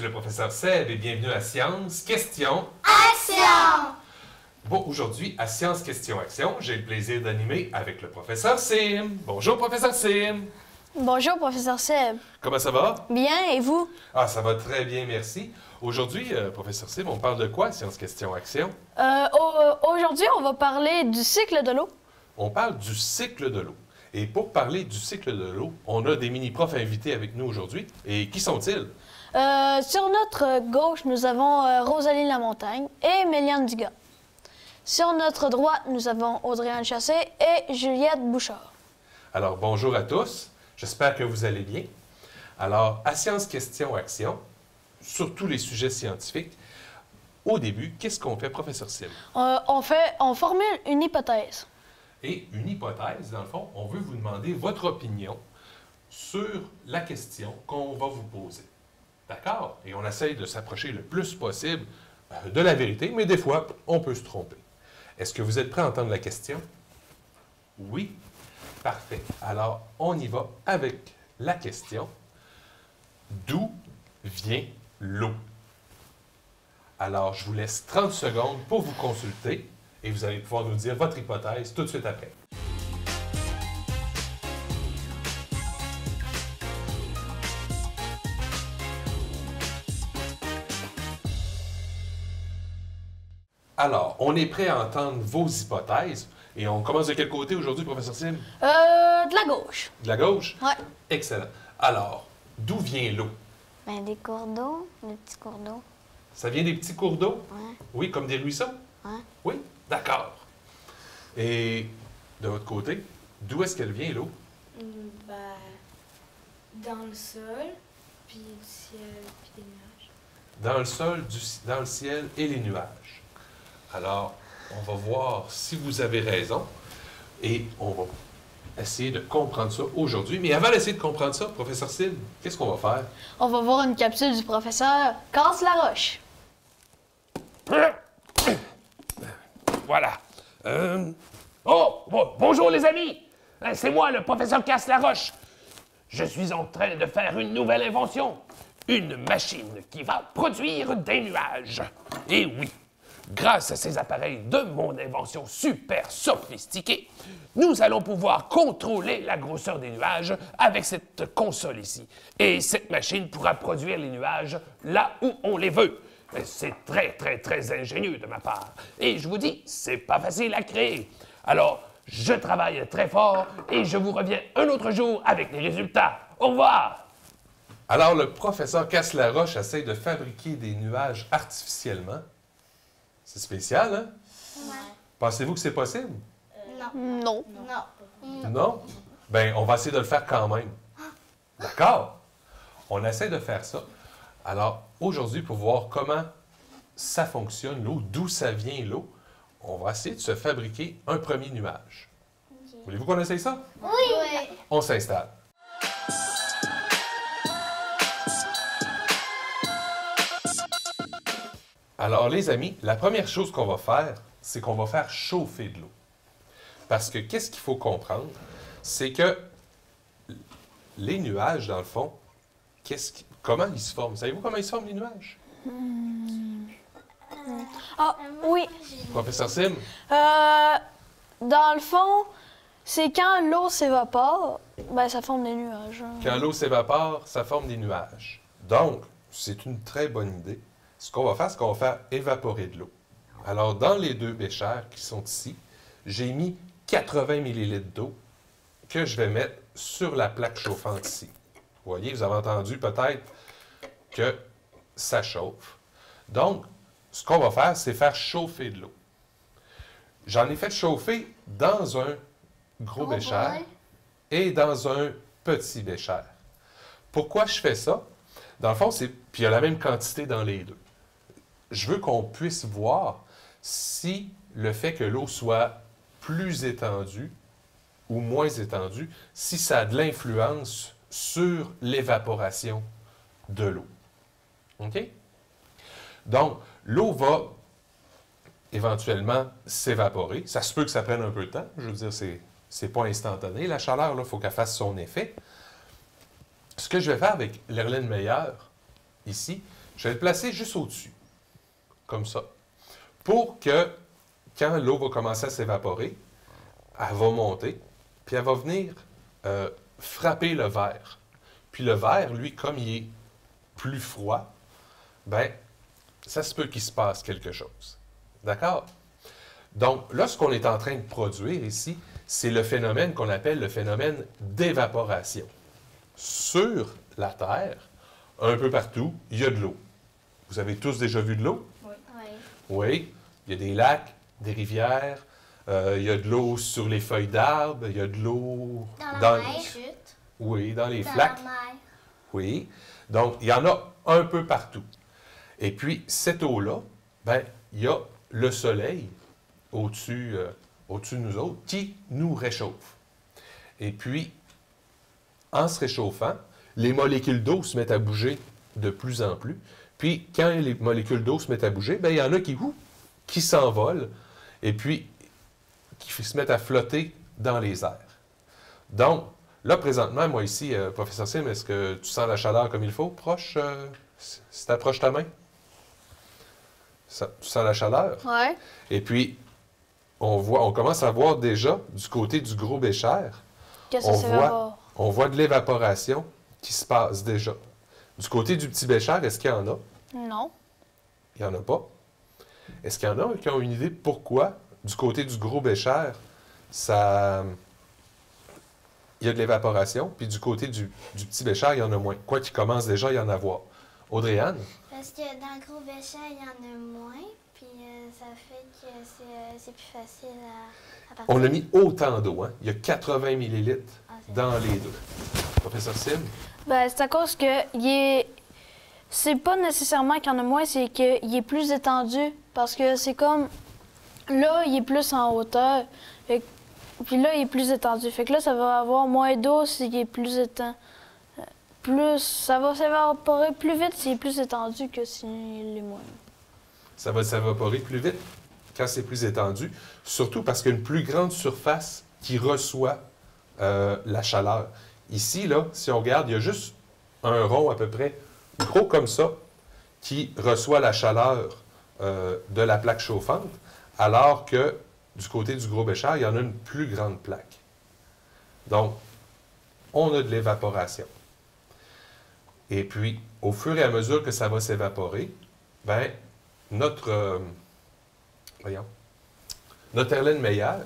le professeur Seb et bienvenue à Science Question Action! Bon, aujourd'hui, à Science Question Action, j'ai le plaisir d'animer avec le professeur Sim. Bonjour, professeur Sim. Bonjour, professeur Seb. Comment ça va? Bien, et vous? Ah, ça va très bien, merci. Aujourd'hui, professeur Sim, on parle de quoi, Science Question Action? Aujourd'hui, on va parler du cycle de l'eau. On parle du cycle de l'eau. Et pour parler du cycle de l'eau, on a des mini-profs invités avec nous aujourd'hui. Et qui sont-ils? Sur notre gauche, nous avons Rosalie Lamontagne et Méliane Dugas. Sur notre droite, nous avons Audrey-Anne Chassé et Juliette Bouchard. Alors, bonjour à tous. J'espère que vous allez bien. Alors, à Science Question Action, sur tous les sujets scientifiques, au début, qu'est-ce qu'on fait, professeur Sim? On formule une hypothèse. Et une hypothèse, dans le fond, on veut vous demander votre opinion sur la question qu'on va vous poser. D'accord? Et on essaye de s'approcher le plus possible de la vérité, mais des fois, on peut se tromper. Est-ce que vous êtes prêts à entendre la question? Oui? Parfait. Alors, on y va avec la question. D'où vient l'eau? Alors, je vous laisse 30 secondes pour vous consulter et vous allez pouvoir nous dire votre hypothèse tout de suite après. Alors, on est prêt à entendre vos hypothèses. Et on commence de quel côté aujourd'hui, professeur Sim? De la gauche. De la gauche? Ouais. Excellent. Alors, d'où vient l'eau? Ben, des cours d'eau, des petits cours d'eau. Ça vient des petits cours d'eau? Ouais. Oui, comme des ruisseaux? Ouais. Oui? D'accord. Et de votre côté, d'où est-ce qu'elle vient, l'eau? Ben, dans le sol, puis du ciel, puis des nuages. Dans le sol, dans le ciel et les nuages. Alors, on va voir si vous avez raison et on va essayer de comprendre ça aujourd'hui. Mais avant d'essayer de comprendre ça, professeur Sim, qu'est-ce qu'on va faire? On va voir une capsule du professeur Casse-Laroche. Voilà. Bonjour les amis! C'est moi, le professeur Casse-Laroche. Je suis en train de faire une nouvelle invention. Une machine qui va produire des nuages. Et oui, grâce à ces appareils de mon invention super sophistiquée, nous allons pouvoir contrôler la grosseur des nuages avec cette console ici. Et cette machine pourra produire les nuages là où on les veut. C'est très, très, très ingénieux de ma part. Et je vous dis, c'est pas facile à créer. Alors, je travaille très fort et je vous reviens un autre jour avec les résultats. Au revoir! Alors, le professeur Casse-Laroche essaie de fabriquer des nuages artificiellement. C'est spécial, hein? Ouais. Pensez-vous que c'est possible? Non. Non. Non? Bien, on va essayer de le faire quand même. D'accord? On essaie de faire ça. Alors, aujourd'hui, pour voir comment ça fonctionne, l'eau, d'où ça vient l'eau, on va essayer de se fabriquer un premier nuage. Voulez-vous qu'on essaye ça? Oui. On s'installe. Alors, les amis, la première chose qu'on va faire, c'est qu'on va faire chauffer de l'eau. Parce que qu'est-ce qu'il faut comprendre? C'est que les nuages, dans le fond, comment ils se forment? Savez-vous comment ils se forment, les nuages? Ah, oui. Professeur Sim? Dans le fond, c'est quand l'eau s'évapore, ben ça forme des nuages. Quand l'eau s'évapore, ça forme des nuages. Donc, c'est une très bonne idée. Ce qu'on va faire, c'est qu'on va faire évaporer de l'eau. Alors, dans les deux béchers qui sont ici, j'ai mis 80 ml d'eau que je vais mettre sur la plaque chauffante ici. Vous voyez, vous avez entendu peut-être que ça chauffe. Donc, ce qu'on va faire, c'est faire chauffer de l'eau. J'en ai fait chauffer dans un gros bécher et dans un petit bécher. Pourquoi je fais ça? Dans le fond, puis il y a la même quantité dans les deux. Je veux qu'on puisse voir si le fait que l'eau soit plus étendue ou moins étendue, si ça a de l'influence sur l'évaporation de l'eau. OK? Donc, l'eau va éventuellement s'évaporer. Ça se peut que ça prenne un peu de temps. Je veux dire, c'est pas instantané. La chaleur, il faut qu'elle fasse son effet. Ce que je vais faire avec l'Erlenmeyer, ici, Je vais le placer juste au-dessus, comme ça, pour que quand l'eau va commencer à s'évaporer, elle va monter, puis elle va venir frapper le verre. Puis le verre, lui, comme il est plus froid, ben ça se peut qu'il se passe quelque chose. D'accord? Donc, là, ce qu'on est en train de produire ici, c'est le phénomène qu'on appelle le phénomène d'évaporation. Sur la Terre, un peu partout, il y a de l'eau. Vous avez tous déjà vu de l'eau? Oui. Oui. Il y a des lacs, des rivières, il y a de l'eau sur les feuilles d'arbres, il y a de l'eau Dans la mer. Chute. Oui, dans les Dans flaques. la mer. Oui. Donc, il y en a un peu partout. Et puis, cette eau-là, ben, il y a le soleil au-dessus de nous autres qui nous réchauffe. Et puis, en se réchauffant, les molécules d'eau se mettent à bouger de plus en plus. Puis, quand les molécules d'eau se mettent à bouger, ben, il y en a qui s'envolent et puis qui se mettent à flotter dans les airs. Donc, là, présentement, moi ici, professeur Sim, est-ce que tu sens la chaleur comme il faut? Proche, si tu approches ta main? Tu sens la chaleur? Ouais. Et puis, on commence à voir déjà, du côté du gros bécher, Que ça on s'évapore. on voit de l'évaporation qui se passe déjà. Du côté du petit bécher, est-ce qu'il y en a? Non. Il n'y en a pas. Est-ce qu'il y en a qui ont une idée de pourquoi, du côté du gros bécher, il y a de l'évaporation, puis du côté du petit bécher, il y en a moins. Quoi qu'il commence déjà à y en avoir. Audrey-Anne? Parce que dans le gros bécher, il y en a moins, puis ça fait que c'est plus facile à partir. On a mis autant d'eau, hein? Il y a 80 millilitres Ah, c'est dans les deux. Professeur Sim? Ben, c'est à cause que c'est pas nécessairement qu'il y en a moins, c'est qu'il est plus étendu. Parce que c'est comme. Là, il est plus en hauteur. Puis là, il est plus étendu. Fait que là, ça va avoir moins d'eau s'il est plus étendu. Ça va s'évaporer plus vite s'il est plus étendu que s'il est moins. Ça va s'évaporer plus vite quand c'est plus étendu, surtout parce qu'il y a une plus grande surface qui reçoit la chaleur. Ici, là, si on regarde, il y a juste un rond à peu près gros comme ça qui reçoit la chaleur de la plaque chauffante, alors que du côté du gros bécher, il y en a une plus grande plaque. Donc, on a de l'évaporation. Et puis, au fur et à mesure que ça va s'évaporer, ben notre Erlenmeyer,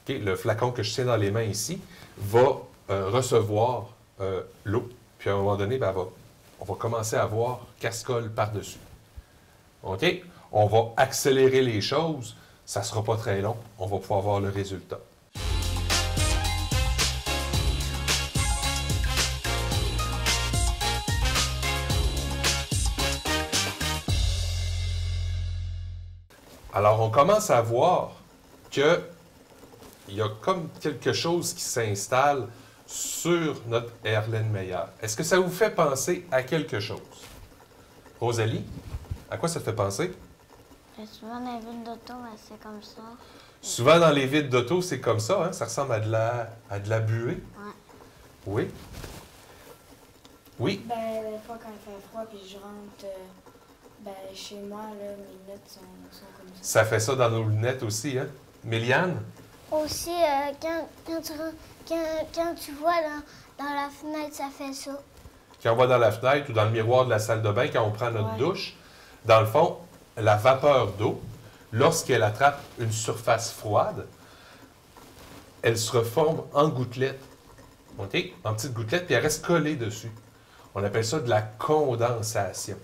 le flacon que je tiens dans les mains ici, va recevoir l'eau. Puis à un moment donné, ben, on va commencer à voir cascole par-dessus. OK? On va accélérer les choses. Ça ne sera pas très long. On va pouvoir voir le résultat. Alors, on commence à voir qu'il y a comme quelque chose qui s'installe sur notre Erlenmeyer. Est-ce que ça vous fait penser à quelque chose? Rosalie, à quoi ça te fait penser? Souvent dans les villes d'auto, c'est comme ça. Souvent, dans les vides d'auto, c'est comme ça, hein? Ça ressemble à de la buée. Ouais. Oui. Oui. Ben, des fois, quand il fait froid puis je rentre chez moi, là, mes lunettes sont comme ça. Ça fait ça dans nos lunettes aussi, hein? Méliane? Aussi, quand tu vois dans la fenêtre, ça fait ça. Quand on va dans la fenêtre ou dans le miroir de la salle de bain, quand on prend notre Ouais. douche, dans le fond, la vapeur d'eau, lorsqu'elle attrape une surface froide, elle se reforme en gouttelettes. OK? En petites gouttelettes, puis elle reste collée dessus. On appelle ça de la condensation.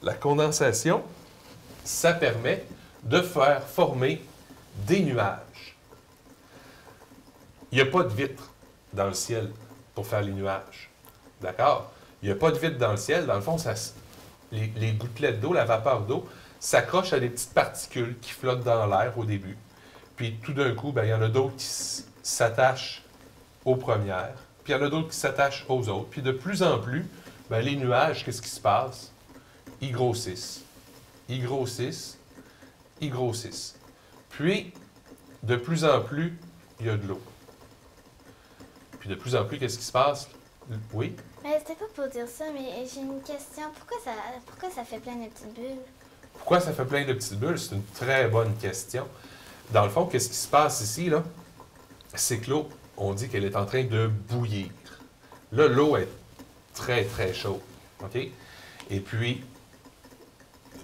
La condensation, ça permet de faire former des nuages. Il n'y a pas de vitre dans le ciel pour faire les nuages. D'accord? Il n'y a pas de vitre dans le ciel. Dans le fond, les gouttelettes d'eau, la vapeur d'eau, s'accrochent à des petites particules qui flottent dans l'air au début. Puis tout d'un coup, ben, il y en a d'autres qui s'attachent aux premières. Puis il y en a d'autres qui s'attachent aux autres. Puis de plus en plus, ben, les nuages, qu'est-ce qui se passe? Ils grossissent. Ils grossissent. Ils grossissent. Puis, de plus en plus, il y a de l'eau. Puis de plus en plus, qu'est-ce qui se passe? Oui? Mais c'était pas pour dire ça, mais j'ai une question. Pourquoi ça fait plein de petites bulles? Pourquoi ça fait plein de petites bulles? C'est une très bonne question. Dans le fond, qu'est-ce qui se passe ici, là? C'est que l'eau, on dit qu'elle est en train de bouillir. Là, l'eau est très, très chaude. OK? Et puis,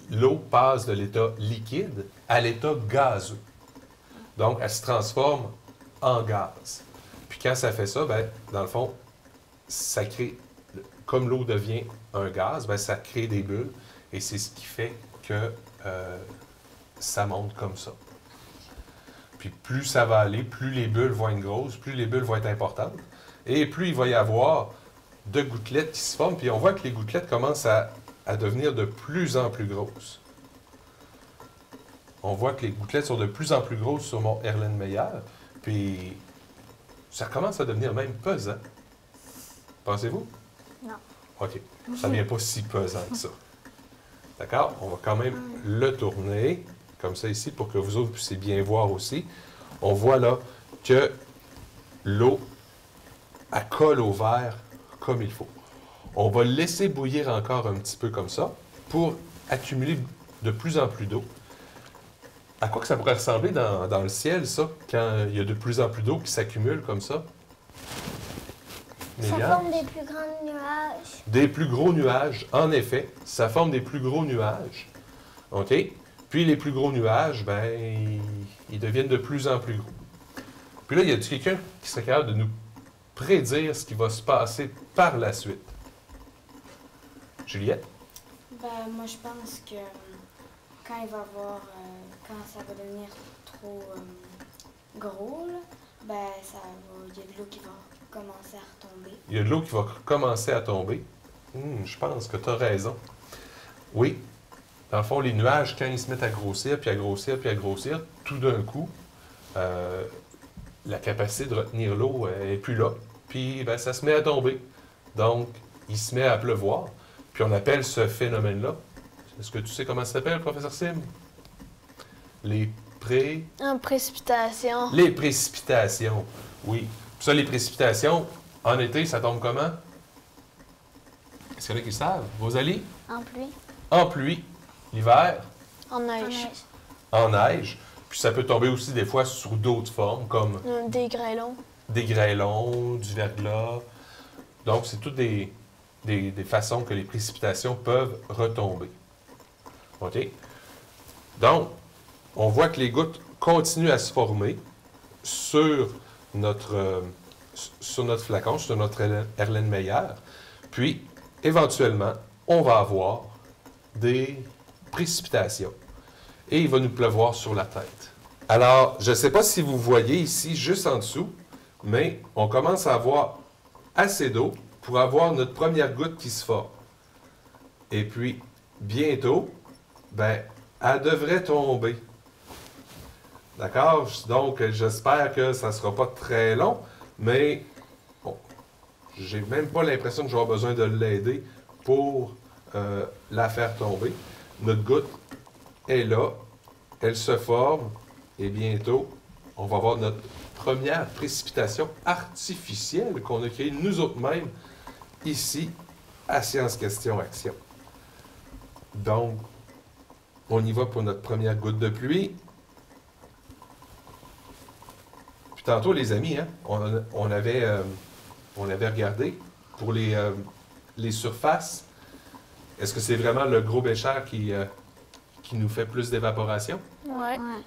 l'eau passe de l'état liquide à l'état gazeux. Donc, elle se transforme en gaz. Puis quand ça fait ça, ben, dans le fond, ça crée, comme l'eau devient un gaz, ben, ça crée des bulles. Et c'est ce qui fait que ça monte comme ça. Puis plus ça va aller, plus les bulles vont être grosses, plus les bulles vont être importantes. Et plus il va y avoir de gouttelettes qui se forment. Puis on voit que les gouttelettes commencent à devenir de plus en plus grosses. On voit que les gouttelettes sont de plus en plus grosses sur mon Erlenmeyer. Puis ça commence à devenir même pesant. Pensez-vous? Non. OK. Ça ne devient pas si pesant que ça. D'accord? On va quand même le tourner, comme ça ici, pour que vous autres puissiez bien voir aussi. On voit là que l'eau, elle colle au verre comme il faut. On va le laisser bouillir encore un petit peu comme ça pour accumuler de plus en plus d'eau. À quoi que ça pourrait ressembler dans le ciel, ça, quand il y a de plus en plus d'eau qui s'accumule comme ça? Ça Méliane? forme des plus grands nuages. Des plus gros nuages, en effet. Ça forme des plus gros nuages. OK? Puis les plus gros nuages, ben, ils deviennent de plus en plus gros. Puis là, il y a quelqu'un qui serait capable de nous prédire ce qui va se passer par la suite. Juliette? Ben, moi, je pense que quand il va voir, quand ça va devenir trop gros, là, ben, il y a de l'eau qui va commencer à retomber. Il y a de l'eau qui va commencer à tomber. Je pense que tu as raison. Oui. Dans le fond, les nuages, quand ils se mettent à grossir, puis à grossir, puis à grossir, tout d'un coup, la capacité de retenir l'eau n'est plus là. Puis, ben, ça se met à tomber. Donc, il se met à pleuvoir. Puis, on appelle ce phénomène-là. Est-ce que tu sais comment ça s'appelle, professeur Sim? Les précipitation. Les précipitations, oui. Puis ça, les précipitations, en été, ça tombe comment? Est-ce qu'il y en a qui le savent? Rosalie? En pluie. En pluie. L'hiver? En En neige. neige. En neige. Puis ça peut tomber aussi des fois sous d'autres formes, comme Des grêlons. des grêlons, du verglas. Donc, c'est toutes des façons que les précipitations peuvent retomber. OK? Donc, on voit que les gouttes continuent à se former sur notre flacon, sur notre Erlenmeyer. Puis, éventuellement, on va avoir des précipitations. Et il va nous pleuvoir sur la tête. Alors, je ne sais pas si vous voyez ici, juste en dessous, mais on commence à avoir assez d'eau pour avoir notre première goutte qui se forme. Et puis, bientôt, ben, elle devrait tomber. D'accord? Donc, j'espère que ça ne sera pas très long, mais bon, j'ai même pas l'impression que j'aurai besoin de l'aider pour la faire tomber. Notre goutte est là, elle se forme, et bientôt, on va avoir notre première précipitation artificielle qu'on a créée nous autres mêmes ici à Science Question Action. Donc, on y va pour notre première goutte de pluie. Puis tantôt, les amis, hein, on avait regardé pour les surfaces. Est-ce que c'est vraiment le gros bécher qui nous fait plus d'évaporation? Ouais. Ouais.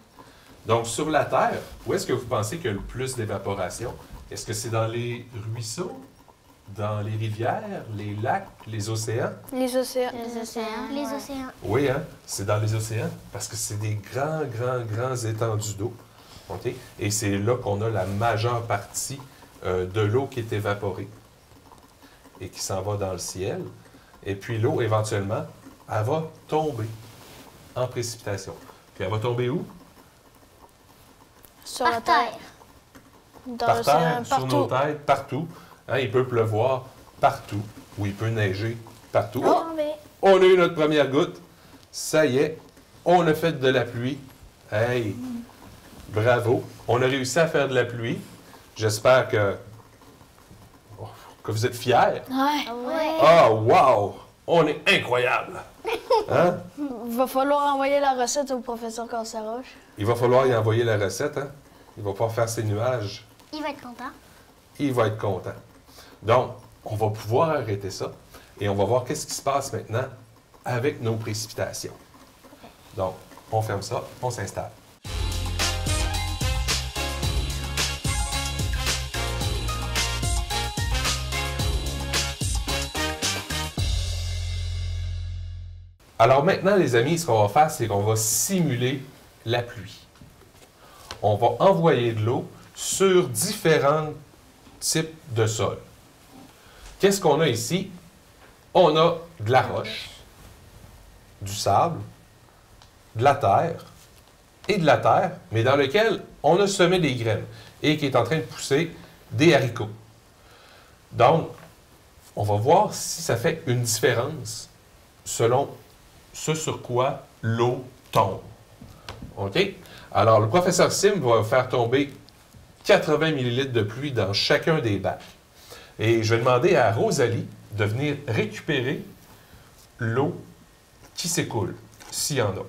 Donc, sur la Terre, où est-ce que vous pensez qu'il y a le plus d'évaporation? Est-ce que c'est dans les ruisseaux, dans les rivières, les lacs, les océans? Les océans. Les océans. Les océans. Oui, hein? C'est dans les océans, parce que c'est des grands étendues d'eau. OK? Et c'est là qu'on a la majeure partie de l'eau qui est évaporée et qui s'en va dans le ciel. Et puis l'eau, éventuellement, elle va tomber en précipitation. Puis elle va tomber où? Sur la Par terre. terre. Dans Par l'océan, terre, sur nos partout. têtes, partout. Hein, il peut pleuvoir partout, ou il peut neiger partout. Oh! On a eu notre première goutte. Ça y est, on a fait de la pluie. Hey! Bravo! On a réussi à faire de la pluie. J'espère que... Oh, que vous êtes fiers? Ouais. Ouais. Ah, wow! On est incroyable! Hein? Il va falloir envoyer la recette au professeur Cassaroche. Il va falloir y envoyer la recette, hein? Il va pouvoir faire ses nuages. Il va être content. Il va être content. Donc, on va pouvoir arrêter ça et on va voir qu'est-ce qui se passe maintenant avec nos précipitations. Donc, on ferme ça, on s'installe. Alors maintenant, les amis, ce qu'on va faire, c'est qu'on va simuler la pluie. On va envoyer de l'eau sur différents types de sols. Qu'est-ce qu'on a ici? On a de la roche, du sable, de la terre et de la terre, mais dans lequel on a semé des graines et qui est en train de pousser des haricots. Donc, on va voir si ça fait une différence selon ce sur quoi l'eau tombe. OK? Alors, le professeur Sim va faire tomber 80 ml de pluie dans chacun des bacs. Et je vais demander à Rosalie de venir récupérer l'eau qui s'écoule, s'il y en a.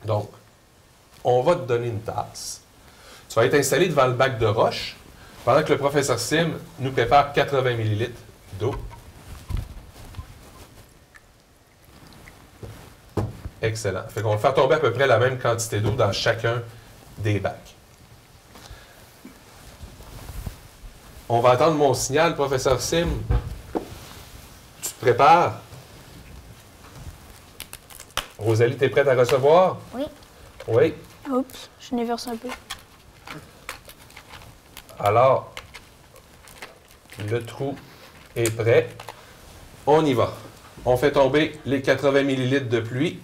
Donc, on va te donner une tasse. Tu vas être installé devant le bac de roche pendant que le professeur Sim nous prépare 80 ml d'eau. Excellent. Fait qu'on va faire tomber à peu près la même quantité d'eau dans chacun des bacs. On va attendre mon signal, professeur Sim. Tu te prépares? Rosalie, tu es prête à recevoir? Oui. Oui. Oups, je n'ai versé un peu. Alors, le trou est prêt. On y va. On fait tomber les 80 ml de pluie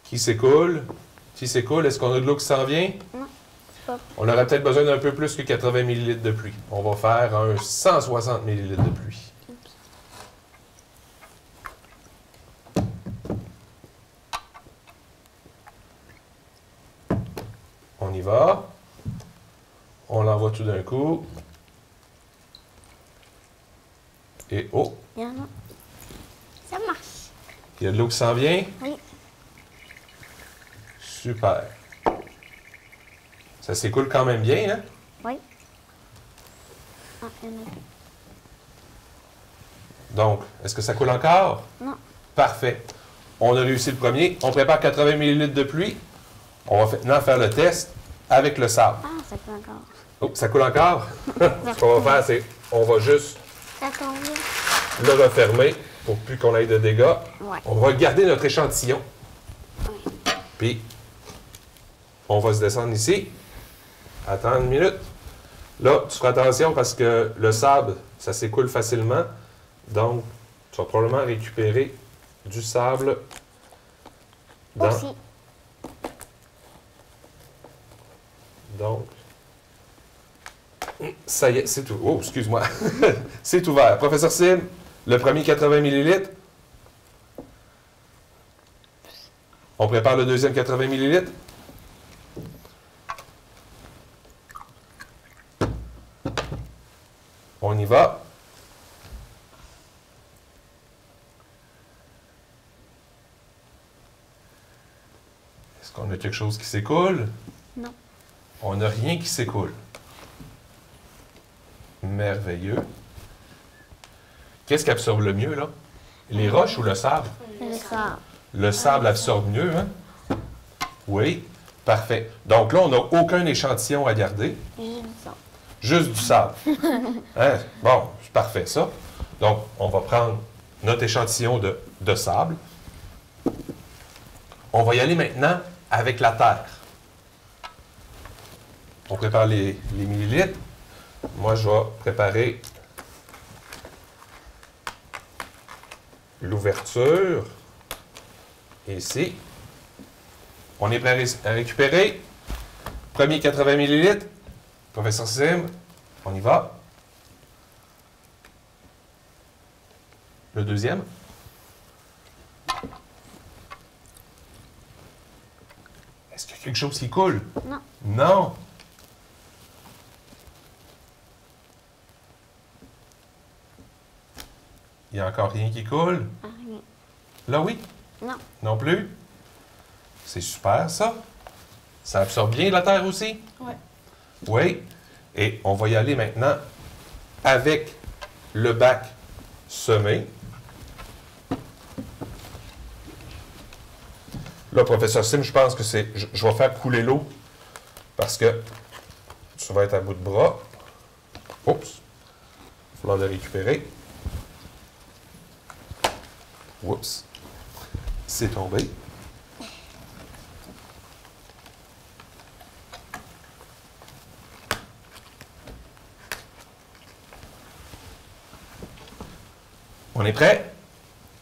qui s'écoule. Qui s'écoule. Est-ce qu'on a de l'eau qui s'en vient? Non. On aurait peut-être besoin d'un peu plus que 80 ml de pluie. On va faire un 160 ml de pluie. On y va. On l'envoie tout d'un coup. Et oh, Il y en a. Ça marche. il y a de l'eau qui s'en vient? Oui. Super. Ça s'écoule quand même bien, hein? Oui. Ah, il y en a. Donc, est-ce que ça coule encore? Non. Parfait. On a réussi le premier. On prépare 80 ml de pluie. On va maintenant faire le test avec le sable. Ah, ça peut encore. Oh, ça coule encore? Ce qu'on va faire, c'est on va juste Ça tombe bien. le refermer pour plus qu'on ait de dégâts. Ouais. On va garder notre échantillon. Oui. Puis, on va se descendre ici. Attends une minute. Là, tu feras attention parce que le sable, ça s'écoule facilement. Donc, tu vas probablement récupérer du sable dans... Aussi. Donc, ça y est, c'est tout. Oh, excuse-moi. C'est ouvert. Professeur Sim, le premier 80 ml. On prépare le deuxième 80 ml. On y va. Est-ce qu'on a quelque chose qui s'écoule? Non. On n'a rien qui s'écoule. Merveilleux. Qu'est-ce qui absorbe le mieux, là? Les roches ou le sable? Le sable. Le sable absorbe mieux, hein? Oui. Parfait. Donc là, on n'a aucun échantillon à garder. Juste ça. Juste du sable. Hein? Bon, c'est parfait, ça. Donc, on va prendre notre échantillon de sable. On va y aller maintenant avec la terre. On prépare les millilitres. Moi, je vais préparer l'ouverture. Ici. On est prêt à récupérer. Premier 80 ml. Professeur Sim, on y va. Le deuxième. Est-ce qu'il y a quelque chose qui coule? Non. Non. Il n'y a encore rien qui coule? Rien. Là, oui? Non. Non plus? C'est super, ça. Ça absorbe bien la terre aussi? Ouais. Oui. Et on va y aller maintenant avec le bac semé. Là, professeur Sim, je pense que c'est... Je vais faire couler l'eau parce que ça va être à bout de bras. Oups. Il va falloir le récupérer. Oups. C'est tombé. On est prêt?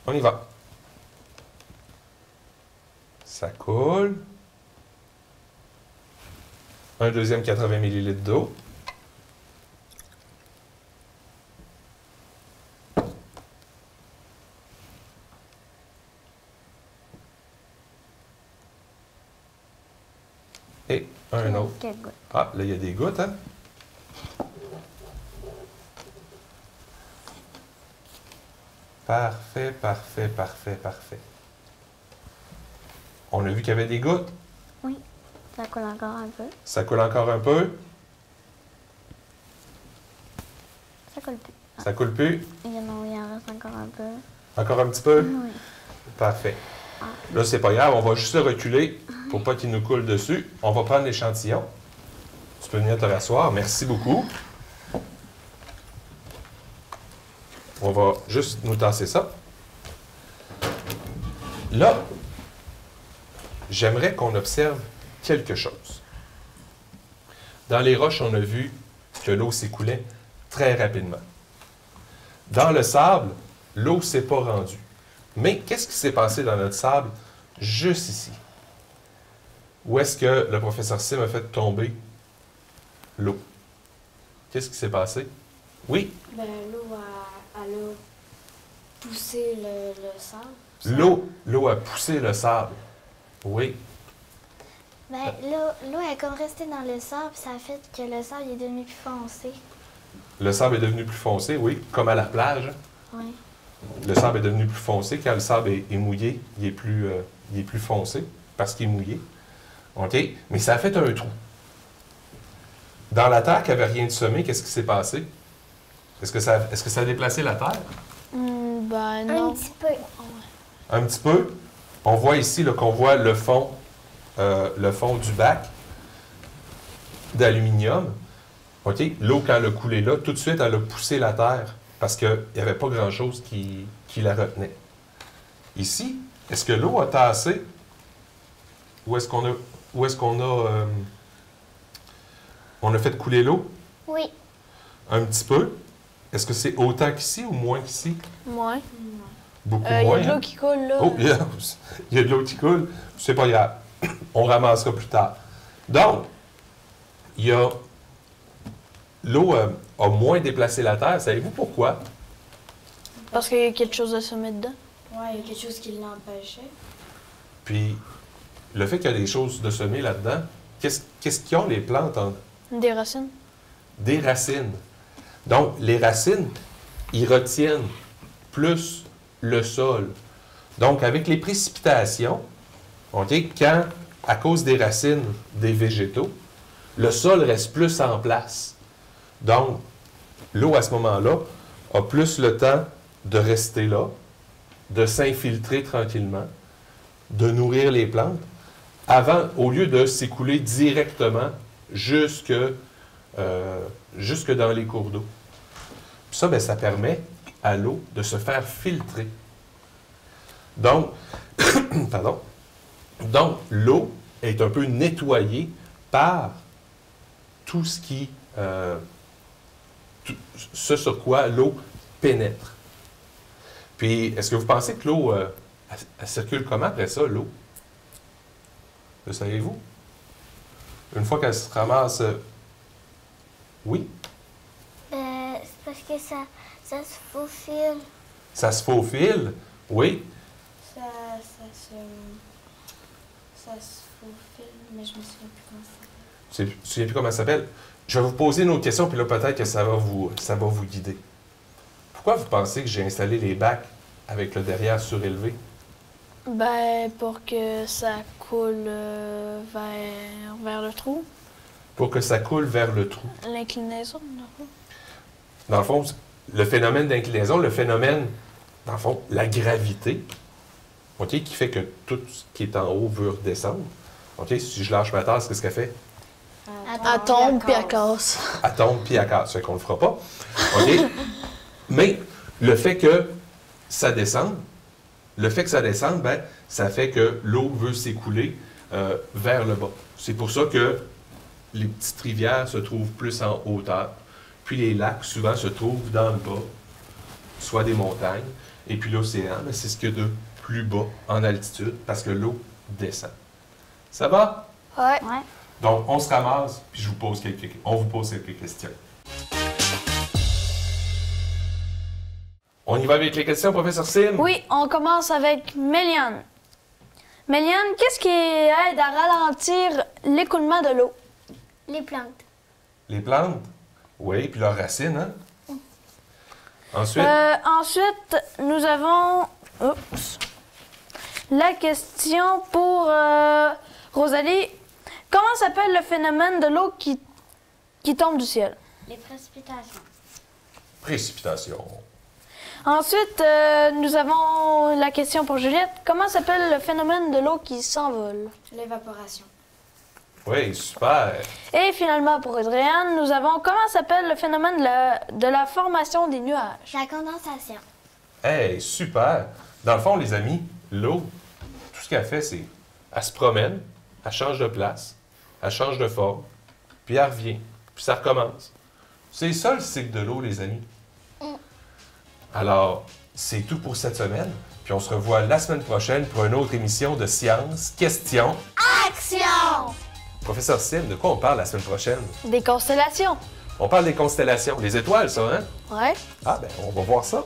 On y va. Ça coule. Un deuxième 80 ml d'eau. Et un autre. Quelques gouttes. Ah, là, il y a des gouttes, hein? Parfait, parfait, parfait, parfait. On a vu qu'il y avait des gouttes. Oui. Ça coule encore un peu. Ça coule encore un peu. Ça coule plus. Ça coule plus. Il y en reste encore un peu. Encore un petit peu. Oui. Parfait. Là, c'est pas grave. On va juste le reculer pour pas qu'il nous coule dessus. On va prendre l'échantillon. Tu peux venir te rasseoir. Merci beaucoup. On va juste nous tasser ça. Là, j'aimerais qu'on observe quelque chose. Dans les roches, on a vu que l'eau s'écoulait très rapidement. Dans le sable, l'eau ne s'est pas rendue. Mais qu'est-ce qui s'est passé dans notre sable juste ici? Où est-ce que le professeur Sim a fait tomber l'eau? Qu'est-ce qui s'est passé? Oui? Ben, l'eau elle a poussé le sable. L'eau a poussé le sable. Oui. Ben, l'eau est comme restée dans le sable, ça a fait que le sable est devenu plus foncé. Le sable est devenu plus foncé, oui, comme à la plage. Oui. Le sable est devenu plus foncé. Quand le sable est mouillé, il est plus foncé parce qu'il est mouillé. OK? Mais ça a fait un trou. Dans la terre qui n'avait rien de semé, qu'est-ce qui s'est passé? Est-ce que ça a déplacé la terre? Ben non. Un petit peu. Un petit peu. On voit ici là, qu'on voit le fond du bac d'aluminium. OK? L'eau, quand elle a coulé là, tout de suite, elle a poussé la terre parce qu'il n'y avait pas grand-chose qui la retenait. Ici, est-ce que l'eau a tassé? Ou est-ce qu'on a fait couler l'eau? Oui. Un petit peu. Est-ce que c'est autant qu'ici ou moins qu'ici? Moins. Beaucoup Il y moins. a de l'eau hein? qui coule là. Oh, il y a de l'eau qui coule. C'est pas grave. On ramassera plus tard. Donc, l'eau a moins déplacé la terre. Savez-vous pourquoi? Parce qu'il y a quelque chose de semé dedans. Ouais, il y a quelque chose qui l'empêchait. Puis, le fait qu'il y a des choses de semer là-dedans, qu'est-ce qu'ils ont les plantes en... Des racines. Des racines. Donc, les racines, ils retiennent plus le sol. Donc, avec les précipitations, OK, quand, à cause des racines des végétaux, le sol reste plus en place. Donc, l'eau, à ce moment-là, a plus le temps de rester là, de s'infiltrer tranquillement, de nourrir les plantes, au lieu de s'écouler directement jusque dans les cours d'eau. Puis ça, bien, ça permet à l'eau de se faire filtrer. Donc, pardon. Donc, l'eau est un peu nettoyée par tout ce qui... ce sur quoi l'eau pénètre. Puis, est-ce que vous pensez que l'eau, elle circule comment après ça, l'eau? Le savez-vous? Une fois qu'elle se ramasse... Oui? C'est parce que ça se faufile. Ça se faufile? Oui. Ça se faufile, mais je me souviens plus comment ça s'appelle. Je ne me souviens plus comment ça s'appelle. Je vais vous poser une autre question, puis là, peut-être que ça va vous guider. Pourquoi vous pensez que j'ai installé les bacs avec le derrière surélevé? Ben, pour que ça coule vers le trou. Pour que ça coule vers le trou. L'inclinaison, non? Dans le fond, le phénomène d'inclinaison, le phénomène, dans le fond, la gravité, OK, qui fait que tout ce qui est en haut veut redescendre. OK, si je lâche ma tasse, qu'est-ce qu'elle fait? Elle tombe puis elle casse. Elle tombe puis elle casse. Fait qu'on le fera pas. OK? Mais le fait que ça descende, ben, ça fait que l'eau veut s'écouler vers le bas. C'est pour ça que les petites rivières se trouvent plus en hauteur, puis les lacs, souvent, se trouvent dans le bas, soit des montagnes, et puis l'océan, ben, c'est ce qu'il y a de plus bas en altitude, parce que l'eau descend. Ça va? Ouais. Donc, on se ramasse, puis on vous pose quelques questions. On y va avec les questions, professeur Sim? Oui, on commence avec Méliane. Méliane, qu'est-ce qui aide à ralentir l'écoulement de l'eau? Les plantes. Les plantes? Oui, puis leurs racines, hein? Ensuite? Ensuite, nous avons la question pour Rosalie. Comment s'appelle le phénomène de l'eau qui tombe du ciel? Les précipitations. Précipitation. Ensuite, nous avons la question pour Juliette. Comment s'appelle le phénomène de l'eau qui s'envole? L'évaporation. Oui, super. Et finalement, pour Adrienne, nous avons comment s'appelle le phénomène de la formation des nuages? La condensation. Hey, super. Dans le fond, les amis, l'eau, tout ce qu'elle fait, c'est elle se promène, elle change de place, elle change de forme, puis elle revient, puis ça recommence. C'est ça le cycle de l'eau, les amis. Alors, c'est tout pour cette semaine. Puis on se revoit la semaine prochaine pour une autre émission de Science, Question, Action! Professeur Sim, de quoi on parle la semaine prochaine? Des constellations. On parle des constellations, les étoiles, ça, hein? Ouais. Ah, ben, on va voir ça.